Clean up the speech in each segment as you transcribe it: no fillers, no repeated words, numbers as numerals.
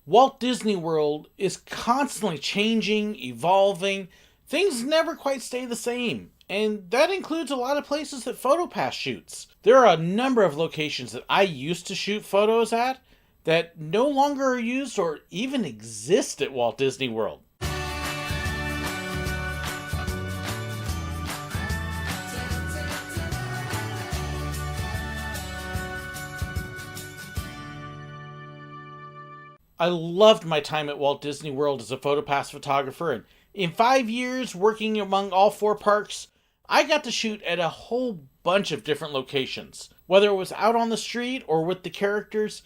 Walt Disney World is constantly changing, evolving. Things never quite stay the same. And that includes a lot of places that Photopass shoots. There are a number of locations that I used to shoot photos at that no longer are used or even exist at Walt Disney World. I loved my time at Walt Disney World as a Photopass photographer, and in 5 years working among all four parks, I got to shoot at a whole bunch of different locations. Whether it was out on the street or with the characters,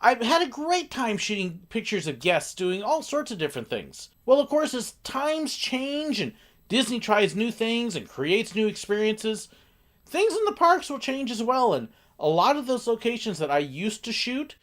I've had a great time shooting pictures of guests doing all sorts of different things. Well, of course, as times change and Disney tries new things and creates new experiences, things in the parks will change as well, and a lot of those locations that I used to shoot,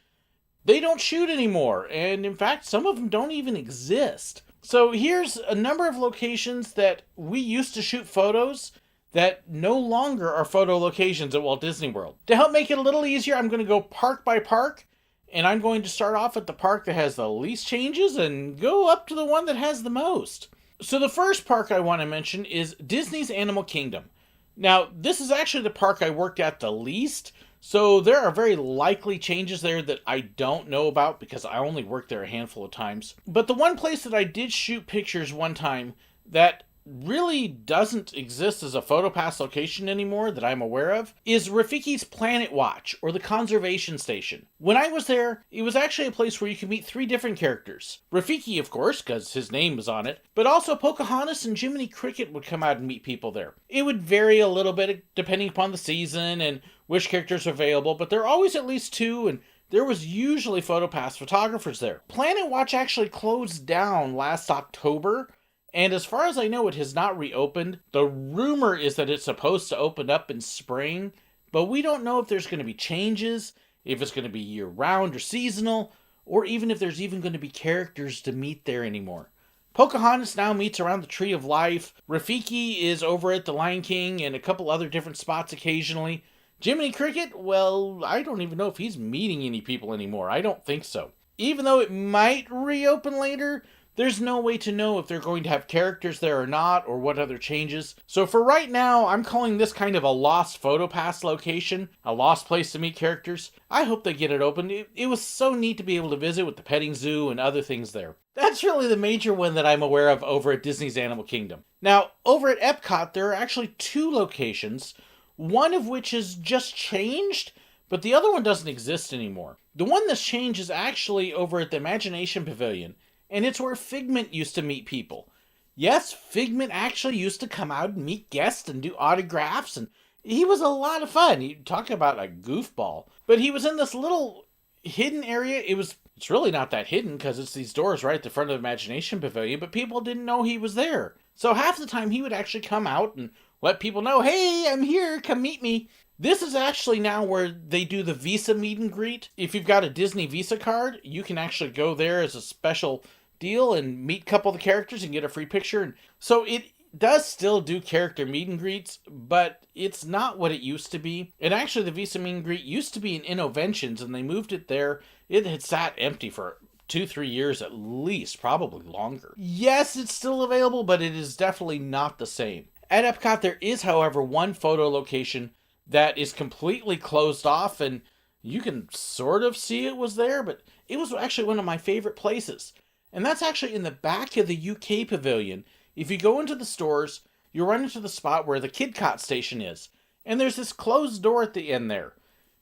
they don't shoot anymore, and in fact, some of them don't even exist. So here's a number of locations that we used to shoot photos that no longer are photo locations at Walt Disney World. To help make it a little easier, I'm going to go park by park, and I'm going to start off at the park that has the least changes and go up to the one that has the most. So the first park I want to mention is Disney's Animal Kingdom. Now, this is actually the park I worked at the least, so there are very likely changes there that I don't know about because I only worked there a handful of times. But the one place that I did shoot pictures one time that really doesn't exist as a Photopass location anymore that I'm aware of is Rafiki's Planet Watch, or the Conservation Station. When I was there, it was actually a place where you could meet 3 different characters. Rafiki, of course, because his name was on it, but also Pocahontas and Jiminy Cricket would come out and meet people there. It would vary a little bit depending upon the season and which characters are available, but there are always at least 2, and there was usually Photopass photographers there. Planet Watch actually closed down last October, and as far as I know, it has not reopened. The rumor is that it's supposed to open up in spring, but we don't know if there's going to be changes, if it's going to be year-round or seasonal, or even if there's even going to be characters to meet there anymore. Pocahontas now meets around the Tree of Life. Rafiki is over at the Lion King and a couple other different spots occasionally. Jiminy Cricket, well, I don't even know if he's meeting any people anymore. I don't think so. Even though it might reopen later, there's no way to know if they're going to have characters there or not, or what other changes. So for right now, I'm calling this kind of a lost Photopass location, a lost place to meet characters. I hope they get it open. It was so neat to be able to visit with the petting zoo and other things there. That's really the major one that I'm aware of over at Disney's Animal Kingdom. Now, over at Epcot, there are actually 2 locations, one of which has just changed, but the other one doesn't exist anymore. The one that's changed is actually over at the Imagination Pavilion, and it's where Figment used to meet people. Yes, Figment actually used to come out and meet guests and do autographs, and he was a lot of fun. You talk about a goofball. But he was in this little hidden area. It's really not that hidden because it's these doors right at the front of the Imagination Pavilion, but people didn't know he was there. So half the time he would actually come out and let people know, hey, I'm here, come meet me. This is actually now where they do the Visa meet and greet. If you've got a Disney Visa card, you can actually go there as a special deal and meet a couple of the characters and get a free picture. And so it does still do character meet and greets, but it's not what it used to be. And actually the Visa meet and greet used to be in Innoventions, and they moved it there. It had sat empty for 2-3 years at least, probably longer. Yes, it's still available, but it is definitely not the same. At Epcot, there is, however, one photo location that is completely closed off, and you can sort of see it was there, but it was actually one of my favorite places. And that's actually in the back of the UK Pavilion. If you go into the stores, you'll run into the spot where the Kidcot station is, and there's this closed door at the end there.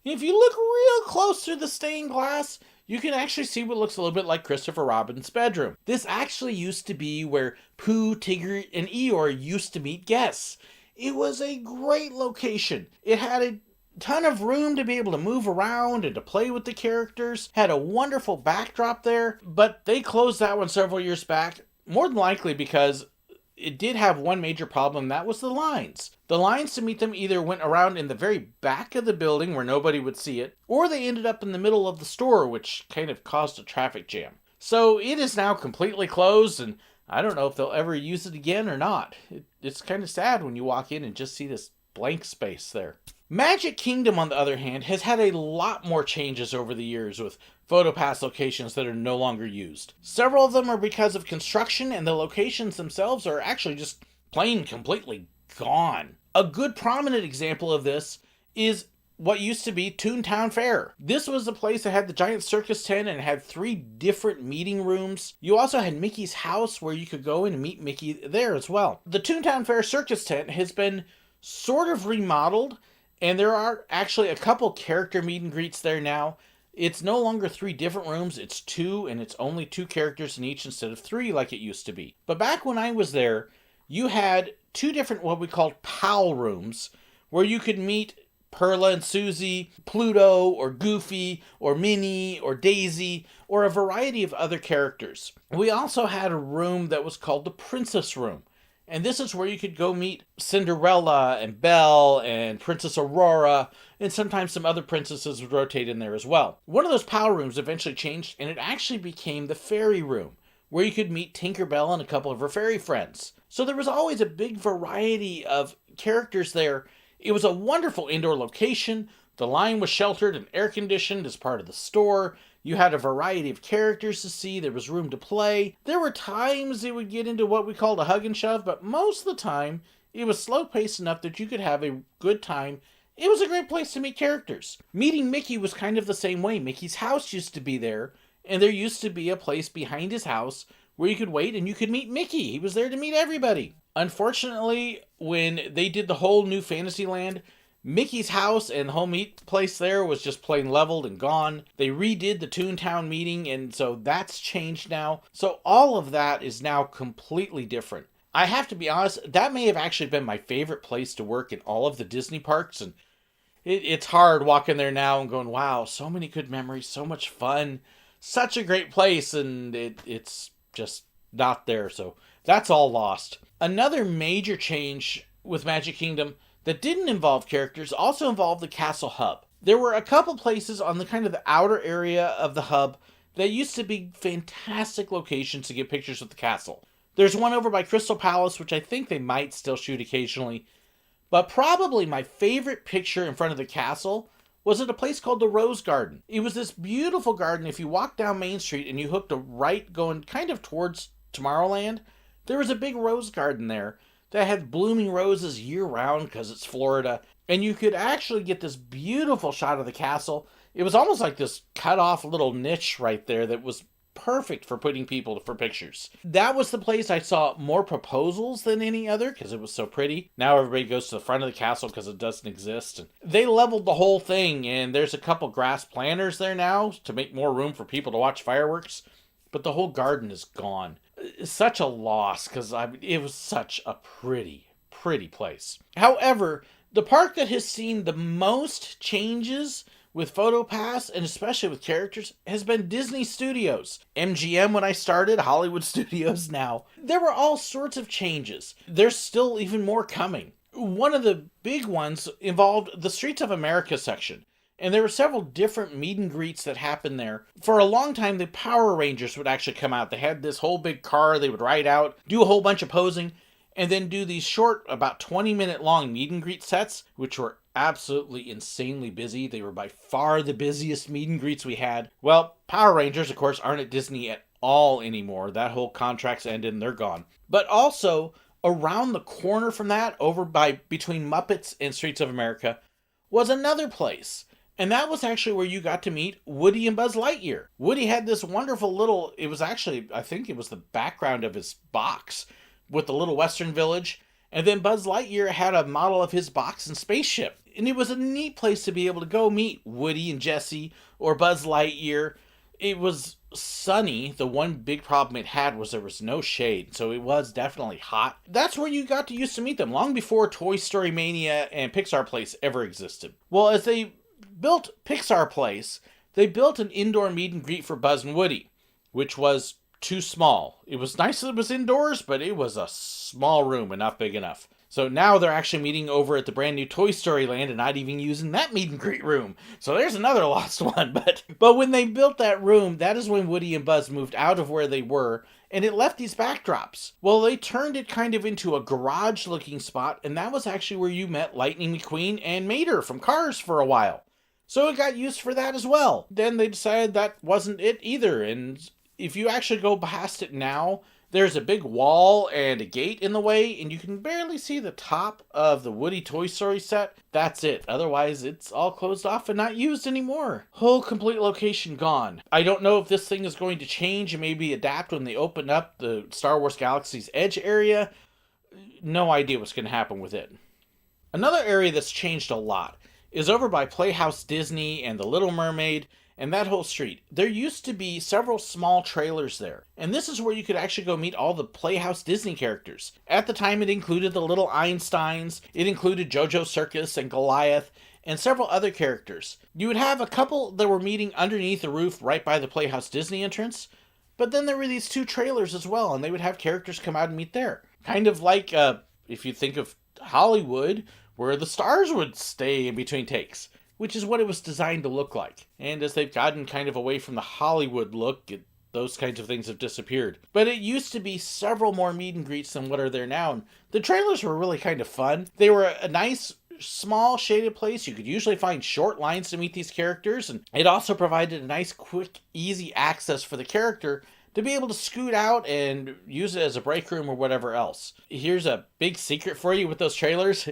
If you look real close through the stained glass, you can actually see what looks a little bit like Christopher Robin's bedroom. This actually used to be where Pooh, Tigger, and Eeyore used to meet guests. It was a great location. It had a ton of room to be able to move around and to play with the characters. Had a wonderful backdrop there, but they closed that one several years back, more than likely because it did have one major problem, and that was the lines. The lines to meet them either went around in the very back of the building where nobody would see it, or they ended up in the middle of the store, which kind of caused a traffic jam. So it is now completely closed, and I don't know if they'll ever use it again or not. It's kind of sad when you walk in and just see this blank space there. Magic Kingdom, on the other hand, has had a lot more changes over the years with PhotoPass locations that are no longer used. Several of them are because of construction, and the locations themselves are actually just plain completely gone. A good prominent example of this is what used to be Toontown Fair. This was a place that had the giant circus tent and had 3 different meeting rooms. You also had Mickey's house where you could go in and meet Mickey there as well. The Toontown Fair circus tent has been sort of remodeled, and there are actually a couple character meet and greets there now. It's no longer 3 different rooms, it's 2, and it's only 2 characters in each instead of 3 like it used to be. But back when I was there, you had 2 different what we called PAL rooms where you could meet Perla and Susie, Pluto, or Goofy, or Minnie, or Daisy, or a variety of other characters. We also had a room that was called the Princess Room. And this is where you could go meet Cinderella and Belle and Princess Aurora, and sometimes some other princesses would rotate in there as well. One of those PAL rooms eventually changed, and it actually became the Fairy Room, where you could meet Tinkerbell and a couple of her fairy friends. So there was always a big variety of characters there. It was a wonderful indoor location. The line was sheltered and air-conditioned as part of the store. You had a variety of characters to see. There was room to play. There were times it would get into what we called a hug and shove, but most of the time, it was slow-paced enough that you could have a good time. It was a great place to meet characters. Meeting Mickey was kind of the same way. Mickey's house used to be there, and there used to be a place behind his house where you could wait and you could meet Mickey. He was there to meet everybody. Unfortunately, when they did the whole new Fantasyland, Mickey's house and the whole meet place there was just plain leveled and gone. They redid the Toontown meeting, and so that's changed now. So all of that is now completely different. I have to be honest, that may have actually been my favorite place to work in all of the Disney parks, and it's hard walking there now and going, wow, so many good memories, so much fun, such a great place, and it's just not there, so that's all lost. Another major change with Magic Kingdom that didn't involve characters also involved the Castle Hub. There were a couple places on the kind of the outer area of the hub that used to be fantastic locations to get pictures of the castle. There's one over by Crystal Palace, which I think they might still shoot occasionally, but probably my favorite picture in front of the castle was at a place called the Rose Garden. It was this beautiful garden. If you walked down Main Street and you hooked a right going kind of towards Tomorrowland, there was a big rose garden there that had blooming roses year-round because it's Florida. And you could actually get this beautiful shot of the castle. It was almost like this cut-off little niche right there that was perfect for putting people for pictures. That was the place I saw more proposals than any other because it was so pretty. Now everybody goes to the front of the castle because it doesn't exist. And they leveled the whole thing, and there's a couple grass planters there now to make more room for people to watch fireworks. But the whole garden is gone. It's such a loss because it was such a pretty place. However, the park that has seen the most changes with PhotoPass, and especially with characters, has been Disney Studios. MGM when I started, Hollywood Studios now. There were all sorts of changes. There's still even more coming. One of the big ones involved the Streets of America section. And there were several different meet and greets that happened there. For a long time, the Power Rangers would actually come out. They had this whole big car they would ride out, do a whole bunch of posing, and then do these short, about 20-minute long meet and greet sets, which were absolutely insanely busy. They were by far the busiest meet and greets we had. Well, Power Rangers, of course, aren't at Disney at all anymore. That whole contract's ended and they're gone. But also, around the corner from that, over by between Muppets and Streets of America, was another place. And that was actually where you got to meet Woody and Buzz Lightyear. Woody had this wonderful little, it was actually, I think it was the background of his box with the little Western village. And then Buzz Lightyear had a model of his box and spaceship. And it was a neat place to be able to go meet Woody and Jessie or Buzz Lightyear. It was sunny. The one big problem it had was there was no shade, so it was definitely hot. That's where you got to used to meet them, long before Toy Story Mania and Pixar Place ever existed. Well, as they built Pixar Place, they built an indoor meet and greet for Buzz and Woody, which was too small. It was nice that it was indoors, but it was a small room and not big enough. So now they're actually meeting over at the brand new Toy Story Land and not even using that meet and greet room. So there's another lost one. But when they built that room, that is when Woody and Buzz moved out of where they were, and it left these backdrops. Well, they turned it kind of into a garage-looking spot, and that was actually where you met Lightning McQueen and Mater from Cars for a while. So it got used for that as well. Then they decided that wasn't it either, and if you actually go past it now, there's a big wall and a gate in the way, and you can barely see the top of the Woody Toy Story set. That's it. Otherwise, it's all closed off and not used anymore. Whole complete location gone. I don't know if this thing is going to change and maybe adapt when they open up the Star Wars Galaxy's Edge area. No idea what's going to happen with it. Another area that's changed a lot is over by Playhouse Disney and The Little Mermaid, and that whole street. There used to be several small trailers there, and this is where you could actually go meet all the Playhouse Disney characters. At the time, it included the little Einsteins, it included JoJo Circus and Goliath, and several other characters. You would have a couple that were meeting underneath the roof right by the Playhouse Disney entrance, but then there were these two trailers as well, and they would have characters come out and meet there. Kind of like, if you think of Hollywood, where the stars would stay in between takes, which is what it was designed to look like. And as they've gotten kind of away from the Hollywood look, those kinds of things have disappeared. But it used to be several more meet and greets than what are there now, and the trailers were really kind of fun. They were a nice, small, shaded place. You could usually find short lines to meet these characters, and it also provided a nice, quick, easy access for the character to be able to scoot out and use it as a break room or whatever else. Here's a big secret for you with those trailers.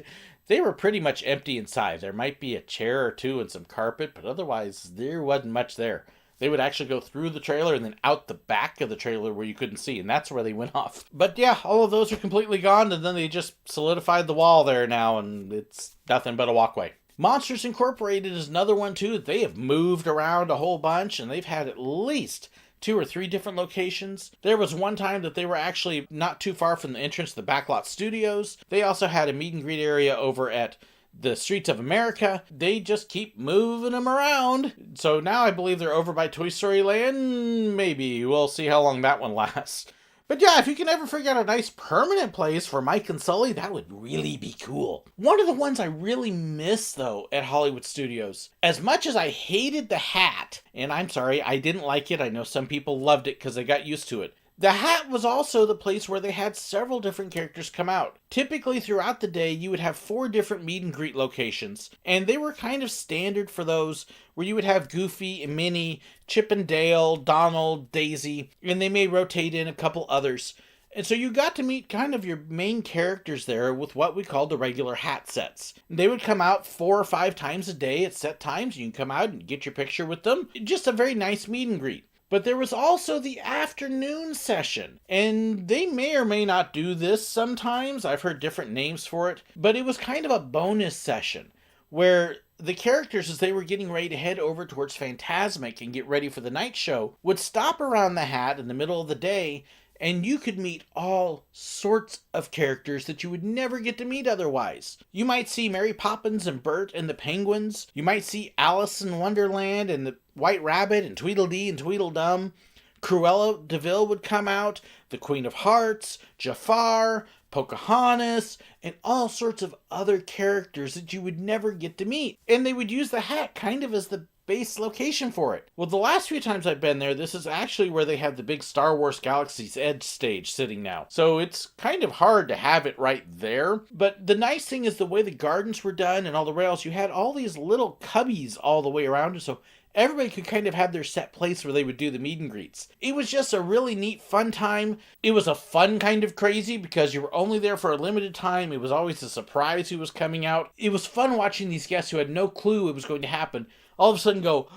They were pretty much empty inside. There might be a chair or two and some carpet, but otherwise there wasn't much there. They would actually go through the trailer and then out the back of the trailer where you couldn't see, and that's where they went off. But yeah, all of those are completely gone, and then they just solidified the wall there now, and it's nothing but a walkway. Monsters Incorporated is another one too. They have moved around a whole bunch, and they've had at least 2 or 3 different locations. There was one time that they were actually not too far from the entrance to the Backlot Studios. They also had a meet and greet area over at the Streets of America. They just keep moving them around. So now I believe they're over by Toy Story Land. Maybe. We'll see how long that one lasts. But yeah, if you can ever figure out a nice permanent place for Mike and Sully, that would really be cool. One of the ones I really miss, though, at Hollywood Studios, as much as I hated the hat, and I'm sorry, I didn't like it. I know some people loved it because they got used to it. The hat was also the place where they had several different characters come out. Typically throughout the day, you would have 4 different meet and greet locations, and they were kind of standard for those, where you would have Goofy, Minnie, Chip and Dale, Donald, Daisy, and they may rotate in a couple others. And so you got to meet kind of your main characters there with what we call the regular hat sets. They would come out 4 or 5 times a day at set times. You can come out and get your picture with them. Just a very nice meet and greet. But there was also the afternoon session, and they may or may not do this sometimes. I've heard different names for it, but it was kind of a bonus session where the characters, as they were getting ready to head over towards Fantasmic and get ready for the night show, would stop around the hat in the middle of the day, and you could meet all sorts of characters that you would never get to meet otherwise. You might see Mary Poppins and Bert and the Penguins. You might see Alice in Wonderland and the White Rabbit and Tweedledee and Tweedledum. Cruella de Vil would come out, the Queen of Hearts, Jafar, Pocahontas, and all sorts of other characters that you would never get to meet. And they would use the hat kind of as the base location for it. Well, the last few times I've been there, this is actually where they have the big Star Wars Galaxy's Edge stage sitting now. So it's kind of hard to have it right there. But the nice thing is the way the gardens were done and all the rails, you had all these little cubbies all the way around. So everybody could kind of have their set place where they would do the meet and greets. It was just a really neat, fun time. It was a fun kind of crazy because you were only there for a limited time. It was always a surprise who was coming out. It was fun watching these guests who had no clue it was going to happen all of a sudden go,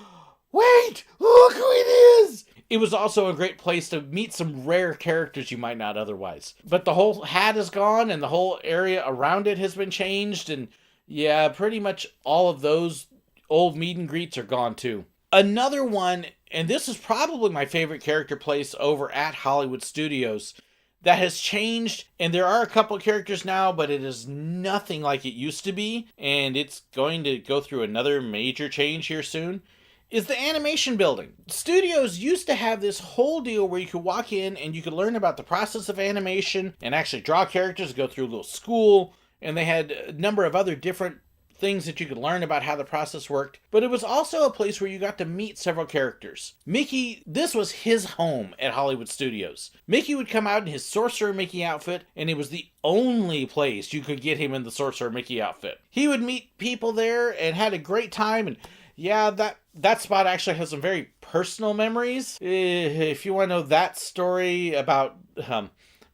wait, look who it is! It was also a great place to meet some rare characters you might not otherwise. But the whole hat is gone and the whole area around it has been changed, and yeah, pretty much all of those old meet and greets are gone too. Another one, and this is probably my favorite character place over at Hollywood Studios, that has changed, and there are a couple of characters now, but it is nothing like it used to be, and it's going to go through another major change here soon, is the animation building. Studios used to have this whole deal where you could walk in and you could learn about the process of animation and actually draw characters, go through a little school, and they had a number of other different things that you could learn about how the process worked, but it was also a place where you got to meet several characters. Mickey, this was his home at Hollywood Studios. Mickey would come out in his Sorcerer Mickey outfit, and it was the only place you could get him in the Sorcerer Mickey outfit. He would meet people there and had a great time, and yeah, that spot actually has some very personal memories. If you want to know that story about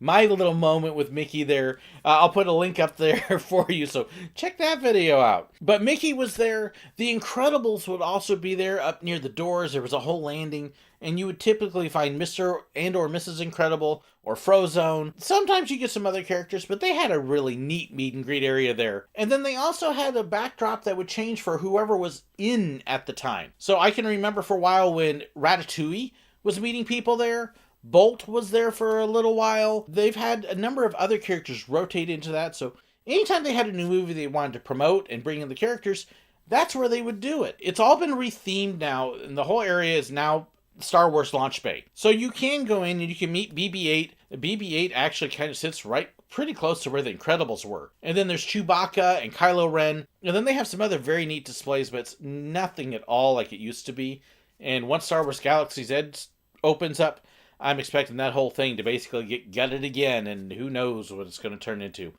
my little moment with Mickey there, I'll put a link up there for you, so check that video out. But Mickey was there. The Incredibles would also be there up near the doors. There was a whole landing, and you would typically find Mr. and or Mrs. Incredible or Frozone. Sometimes you get some other characters, but they had a really neat meet and greet area there. And then they also had a backdrop that would change for whoever was in at the time. So I can remember for a while when Ratatouille was meeting people there. Bolt was there for a little while. They've had a number of other characters rotate into that, so anytime they had a new movie they wanted to promote and bring in the characters, that's where they would do it. It's all been rethemed now, and the whole area is now Star Wars Launch Bay. So you can go in and you can meet BB-8. BB-8 actually kind of sits right pretty close to where the Incredibles were. And then there's Chewbacca and Kylo Ren. And then they have some other very neat displays, but it's nothing at all like it used to be. And once Star Wars Galaxy's Edge opens up, I'm expecting that whole thing to basically get gutted again, and who knows what it's going to turn into.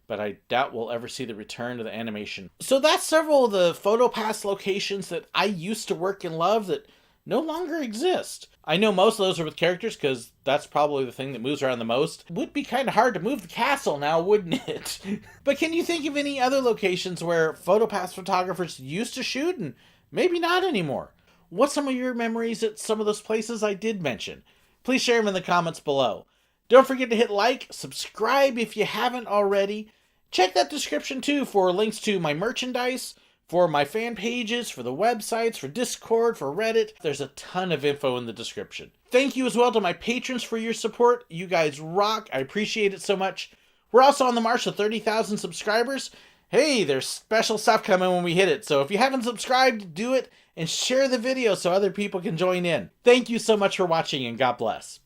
But I doubt we'll ever see the return of the animation. So that's several of the Photopass locations that I used to work and love that no longer exist. I know most of those are with characters because that's probably the thing that moves around the most. It would be kind of hard to move the castle now, wouldn't it? But can you think of any other locations where Photopass photographers used to shoot and maybe not anymore? What's some of your memories at some of those places I did mention? Please share them in the comments below. Don't forget to hit like, subscribe if you haven't already. Check that description too for links to my merchandise, for my fan pages, for the websites, for Discord, for Reddit. There's a ton of info in the description. Thank you as well to my patrons for your support. You guys rock. I appreciate it so much. We're also on the march to 30,000 subscribers. Hey, there's special stuff coming when we hit it. So if you haven't subscribed, do it and share the video so other people can join in. Thank you so much for watching, and God bless.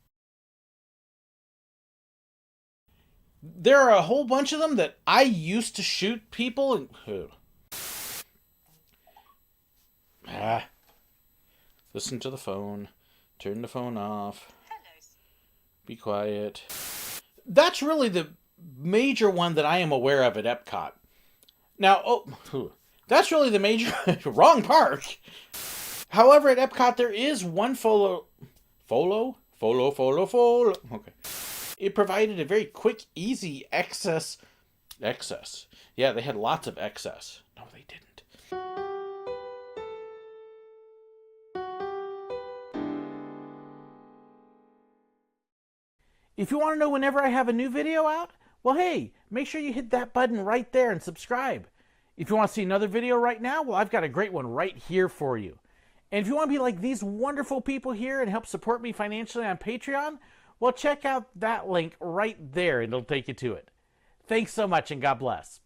There are a whole bunch of them that I used to shoot people and... Listen to the phone. Turn the phone off. Be quiet. That's really the major one that I am aware of at Epcot. Now, that's really the major... Wrong park! However, at Epcot, there is one Folo... Okay. It provided a very quick, easy excess. Yeah, they had lots of excess. No, they didn't. If you want to know whenever I have a new video out, well, hey, make sure you hit that button right there and subscribe. If you want to see another video right now, well, I've got a great one right here for you. And if you want to be like these wonderful people here and help support me financially on Patreon, well, check out that link right there and it'll take you to it. Thanks so much, and God bless.